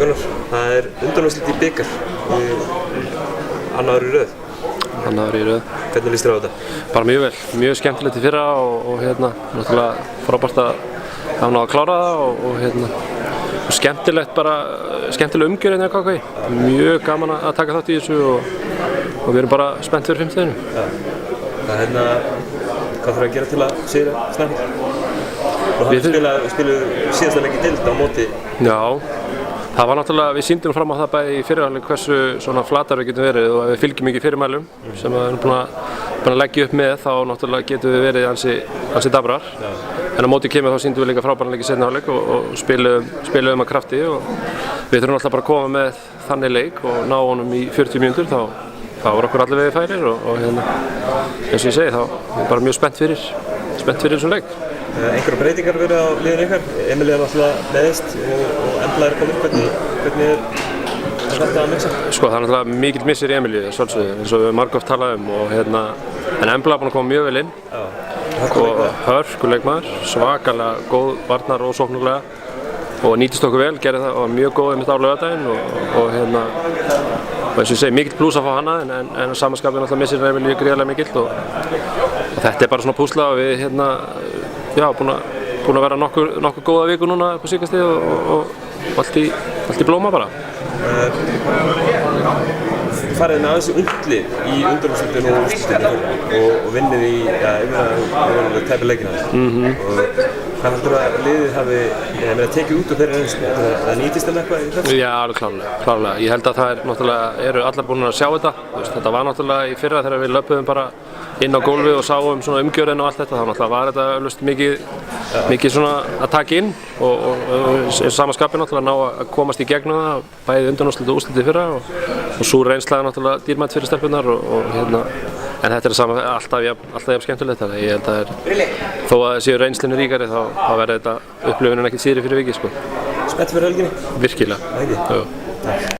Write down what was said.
Gunnar, það undanúrslit í bikar, annað ár í röð. Annað ár í röð. Hvernig líst þér á þetta? Bara mjög vel, mjög skemmtilegt í fyrra og náttúrulega frábært að hafa náð að klára það og skemmtilegt bara, skemmtileg umgjörð hérna á KKÍ. Mjög gaman að taka þátt í þessu og við erum bara spennt fyrir 5. Ja. Það hvað þarf að gera til að sigra Snæfell? Og hann spiluðu síðasta leik í deild á móti. Já, það var náttúrulega, við sýndum fram á það bæði í fyrirháleik hversu svona flatar við getum verið og ef við fylgjum ekki fyrirmælum sem við erum búin að leggja upp með þá náttúrulega getum við verið ansi dabrar. Ja. En á móti kemur þá sýndum við líka frábæran leik í seinni hálfleik og spiluðum að krafti og við þurfum alltaf bara að koma með þannig leik og ná honum í 40 mínútur þá voru okkur allir vegið færir og eins og ég segi þá er bara mjög spennt fyrir þessum leik. Einhverjar breytingar verið á liðinu ykkar? Emilía náttúrulega meðist og Embla komin. Hvernig þetta að mixa? Sko það náttúrulega mikill missir í Emilíu sjálfsögðu eins og við margoft talaðum en Embla búin að koma mjög vel inn og hörkuleikmaður, svakalega góð varnar og sóknarlega og nýtist okkur vel, gerði það og var mjög góð einmitt á laugardaginn og eins og ég segi mikill plús að fá hana en samanskapið náttúrulega missir Emilíu gríðarlega mikill og þetta er bara svona púsla og við búin að vera nokkuð góða viku núna upp á síðkastið og allt í blóma bara. Farið með aðeins ungt lið í undanúrslitin og úrslitinu og vinnið í yfirlega tæpi leikina. Hvað heldur að liðið hafi tekið út úr þeirri reynslu? Það nýtist þeim eitthvað í þessu? Já, alveg klárlega. Ég held að það eru allar búin að sjá þetta. Þetta var náttúrulega í fyrra þegar við löpuðum bara inn á gólfið og sáum svona umgjörðin og allt þetta. Þá náttúrulega var þetta öllust mikið svona að taka inn og samanskapið náttúrulega ná að komast í gegnum það, bæði undanúrslit og úrslit í fyrra og svo reynslaði náttúrulega dýrmætt fyrir stelpurnar en þetta er alltaf jafn skemmtilegt þannig ég held að þó að það séu reynslinu ríkari þá verður þetta upplifunin ekkert síðri fyrir vikið sko. Spennt fyrir helginni? Virkilega.